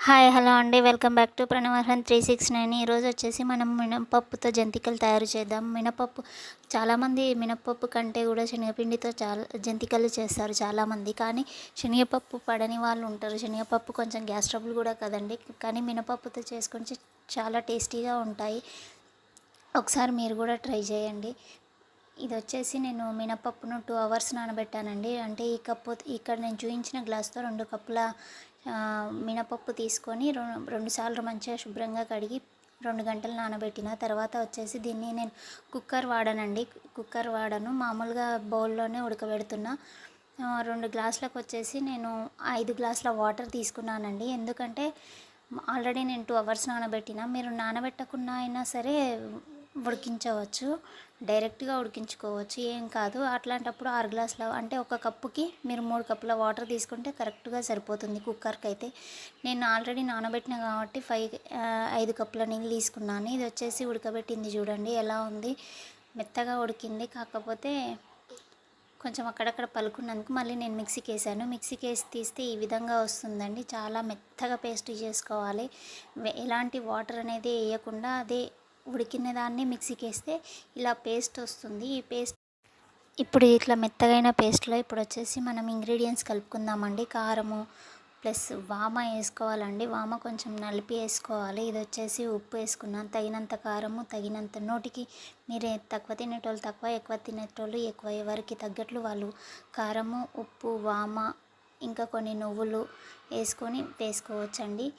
Hi hello అండి, welcome back to ప్రణవర్హన్ 369. ఈరోజు వచ్చేసి మనం మినపప్పుతో జంతికలు తయారు చేద్దాం. మినపప్పు చాలామంది మినపప్పు కంటే కూడా శనగపిండితో చాలా జంతికలు చేస్తారు చాలామంది. కానీ శనగపప్పు పడని వాళ్ళు ఉంటారు. శనగపప్పు కొంచెం గ్యాస్ ట్రబుల్ కూడా కదండి. కానీ మినపప్పుతో చేసుకొని చాలా టేస్టీగా ఉంటాయి. ఒకసారి మీరు కూడా ట్రై చేయండి. ఇది వచ్చేసి నేను మినపప్పును 2 అవర్స్ నానబెట్టానండి. అంటే ఈ కప్పు ఇక్కడ నేను చూపించిన గ్లాస్తో 2 కప్పుల మినపప్పు తీసుకొని రెండు సార్లు మంచిగా శుభ్రంగా కడిగి 2 గంటలు నానబెట్టిన తర్వాత వచ్చేసి దీన్ని నేను కుక్కర్ వాడను, మామూలుగా బౌల్లోనే ఉడకబెడుతున్నా. 2 గ్లాసులకు వచ్చేసి నేను 5 గ్లాసుల వాటర్ తీసుకున్నానండి. ఎందుకంటే ఆల్రెడీ నేను 2 అవర్స్ నానబెట్టిన. మీరు నానబెట్టకుండా అయినా సరే ఉడికించవచ్చు, డైరెక్ట్గా ఉడికించుకోవచ్చు, ఏం కాదు. అట్లాంటప్పుడు 6 గ్లాసుల అంటే ఒక కప్పుకి మీరు 3 కప్పుల వాటర్ తీసుకుంటే కరెక్ట్గా సరిపోతుంది కుక్కర్కి అయితే. నేను ఆల్రెడీ నానబెట్టిన కాబట్టి 5 కప్పుల నీళ్ళు తీసుకున్నాను. ఇది వచ్చేసి ఉడకబెట్టింది, చూడండి ఎలా ఉంది, మెత్తగా ఉడికింది. కాకపోతే కొంచెం అక్కడక్కడ పలుకున్నందుకు మళ్ళీ నేను మిక్సీకి వేసాను. మిక్సీకి వేసి తీస్తే ఈ విధంగా వస్తుందండి. చాలా మెత్తగా పేస్ట్ చేసుకోవాలి. ఎలాంటి వాటర్ అనేది వేయకుండా అదే ఉడికిన దాన్ని మిక్సీకి వేస్తే ఇలా పేస్ట్ వస్తుంది. ఈ పేస్ట్ ఇప్పుడు ఇట్లా మెత్తగైన పేస్ట్లో ఇప్పుడు వచ్చేసి మనం ఇంగ్రీడియంట్స్ కలుపుకుందామండి. కారము ప్లస్ వామ వేసుకోవాలండి. వామ కొంచెం నలిపి వేసుకోవాలి. ఇది వచ్చేసి ఉప్పు వేసుకున్నాను, తగినంత కారము, తగినంత నోటికి మీరే తక్కువ తినేటోళ్ళు తక్కువ, ఎక్కువ తినేటోళ్ళు ఎక్కువ, ఎవరికి తగ్గట్లు వాళ్ళు కారము, ఉప్పు, వామ ఇంకా కొన్ని నువ్వులు వేసుకోవచ్చండి.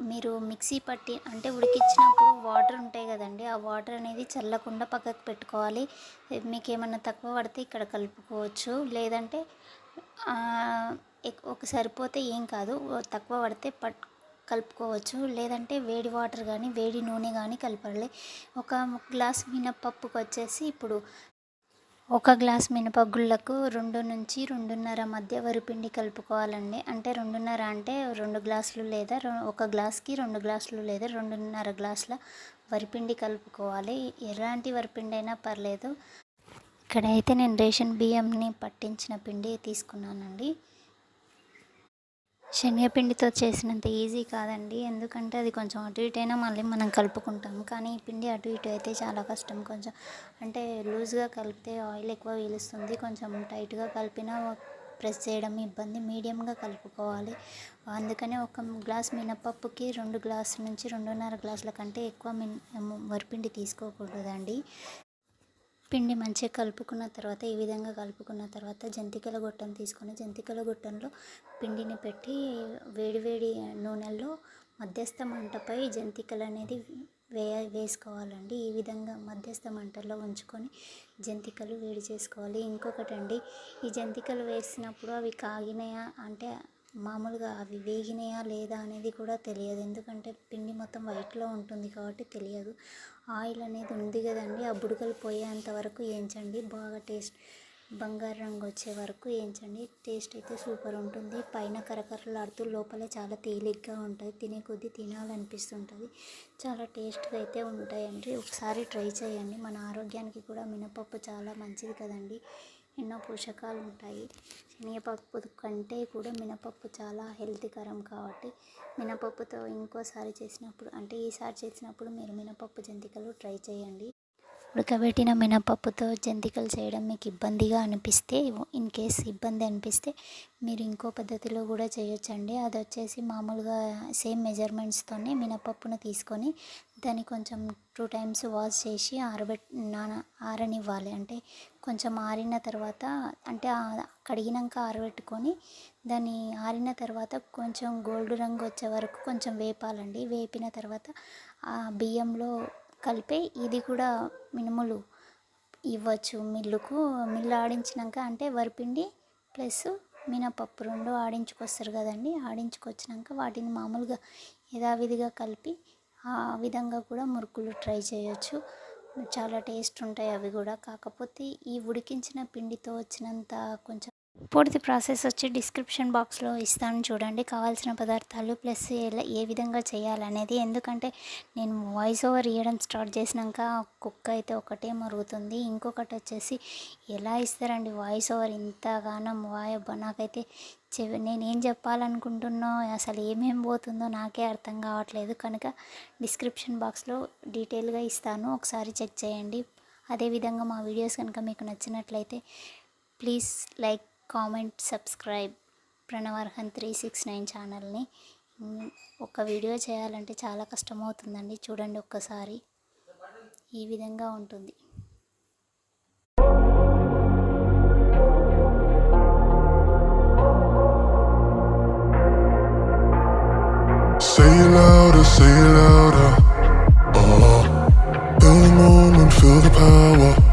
మీరు మిక్సీ పట్టి అంటే ఉడికించినప్పుడు వాటర్ ఉంటాయి కదండి, ఆ వాటర్ అనేది చల్లకుండా పక్కకు పెట్టుకోవాలి. మీకు ఏమన్నా తక్కువ పడితే ఇక్కడ కలుపుకోవచ్చు, లేదంటే ఒక సరిపోతే ఏం కాదు, తక్కువ పడితే కలుపుకోవచ్చు. లేదంటే వేడి వాటర్ కానీ వేడి నూనె కానీ కలపాలి. ఒక గ్లాస్ మినపప్పుకి వచ్చేసి ఇప్పుడు ఒక గ్లాస్ మినపగుళ్ళకు 2 నుంచి 2.5 మధ్య వరిపిండి కలుపుకోవాలండి. అంటే 2.5 అంటే 2 గ్లాసులు లేదా ఒక గ్లాస్కి 2 గ్లాసులు లేదా 2.5 గ్లాసుల వరిపిండి కలుపుకోవాలి. ఎలాంటి వరిపిండి అయినా పర్లేదు. ఇక్కడైతే నేను రేషన్ బియ్యంని పట్టించిన పిండి తీసుకున్నానండి. శనగపిండితో చేసినంత ఈజీ కాదండి, ఎందుకంటే అది కొంచెం అటు ఇటు అయినా మళ్ళీ మనం కలుపుకుంటాం. కానీ ఈ పిండి అటు ఇటు అయితే చాలా కష్టం. కొంచెం అంటే లూజ్గా కలిపితే ఆయిల్ ఎక్కువ పీలుస్తుంది, కొంచెం టైట్గా కలిపినా ప్రెస్ చేయడం ఇబ్బంది. మీడియంగా కలుపుకోవాలి. అందుకనే ఒక గ్లాస్ మినపప్పుకి 2 గ్లాసుల నుంచి 2.5 గ్లాసుల కంటే ఎక్కువ వరిపిండి తీసుకోకూడదండి. పిండి మంచిగా కలుపుకున్న తర్వాత ఈ విధంగా కలుపుకున్న తర్వాత జంతికల గొట్టం తీసుకొని జంతికల గొట్టంలో పిండిని పెట్టి వేడివేడి నూనెల్లో మధ్యస్థ మంటపై జంతికలు అనేది వేసుకోవాలండి. ఈ విధంగా మధ్యస్థ మంటల్లో ఉంచుకొని జంతికలు వేడి చేసుకోవాలి. ఇంకొకటండి, ఈ జంతికలు వేసినప్పుడు అవి కాగినాయా అంటే మామూలుగా అవి వేగినాయా లేదా అనేది కూడా తెలియదు, ఎందుకంటే పిండి మొత్తం వైట్లో ఉంటుంది కాబట్టి తెలియదు. ఆయిల్ అనేది ఉంది కదండి, ఆ బుడగలు పోయేంత వరకు వేయించండి. బాగా బంగారు రంగు వచ్చే వరకు వేయించండి. టేస్ట్ అయితే సూపర్ ఉంటుంది. పైన కరకరలాడుతూ లోపల చాలా తేలిగ్గా ఉంటుంది, తినే కొద్దీ తినాలనిపిస్తుంటుంది. చాలా టేస్ట్గా అయితే ఉంటాయండి. ఒకసారి ట్రై చేయండి. మన ఆరోగ్యానికి కూడా మినపప్పు చాలా మంచిది కదండి, ఎన్నో పోషకాలు ఉంటాయి. శనగపప్పు కంటే కూడా మినపప్పు చాలా హెల్తీకరం కాబట్టి మినపప్పుతో ఈసారి చేసినప్పుడు మీరు మినపప్పు జంతికలు ట్రై చేయండి. ఉడకబెట్టిన మినపప్పుతో జంతికలు చేయడం మీకు ఇబ్బందిగా అనిపిస్తే, ఇన్ కేస్ ఇబ్బంది అనిపిస్తే మీరు ఇంకో పద్ధతిలో కూడా చేయొచ్చండి. అది వచ్చేసి మామూలుగా సేమ్ మెజర్మెంట్స్తోనే మినపప్పును తీసుకొని దాన్ని కొంచెం 2 టైమ్స్ వాష్ చేసి ఆరనివ్వాలి. అంటే కొంచెం ఆరిన తర్వాత అంటే కడిగినాక ఆరబెట్టుకొని దాన్ని ఆరిన తర్వాత కొంచెం గోల్డ్ రంగు వచ్చే వరకు కొంచెం వేపాలండి. వేపిన తర్వాత ఆ బియ్యంలో కలిపి ఇది కూడా మినుములు ఇవ్వచ్చు మిల్లు ఆడించినాక, అంటే వరిపిండి ప్లస్ మినపప్పు 2 ఆడించుకొస్తారు కదండి. ఆడించుకొచ్చినాక వాటిని మామూలుగా యథావిధిగా కలిపి ఆ విధంగా కూడా మురుకులు ట్రై చేయొచ్చు. చాలా టేస్ట్ ఉంటాయి అవి కూడా. కాకపోతే ఈ ఉడికించిన పిండితో వచ్చినంత కొంచెం పూర్తి ప్రాసెస్ వచ్చి డిస్క్రిప్షన్ బాక్స్లో ఇస్తాను, చూడండి. కావాల్సిన పదార్థాలు ప్లస్ ఏ విధంగా చేయాలనేది. ఎందుకంటే నేను వాయిస్ ఓవర్ ఇవ్వడం స్టార్ట్ చేసినాక కుక్క అయితే ఒకటే మరుగుతుంది. ఇంకొకటి వచ్చేసి ఎలా ఇస్తారండి వాయిస్ ఓవర్ ఇంతగానం నాకైతే నేనేం చెప్పాలనుకుంటున్నో అసలు ఏమేం పోతుందో నాకే అర్థం కావట్లేదు. కనుక డిస్క్రిప్షన్ బాక్స్లో డీటెయిల్గా ఇస్తాను, ఒకసారి చెక్ చేయండి. అదేవిధంగా మా వీడియోస్ కనుక మీకు నచ్చినట్లయితే ప్లీజ్ లైక్, కామెంట్, సబ్స్క్రైబ్ ప్రణవర్హన్ 369 ఛానల్ని. ఒక వీడియో చేయాలంటే చాలా కష్టమవుతుందండి. చూడండి ఒక్కసారి, ఈ విధంగా ఉంటుంది. Say it louder, say it louder. Feel the moment, feel the power.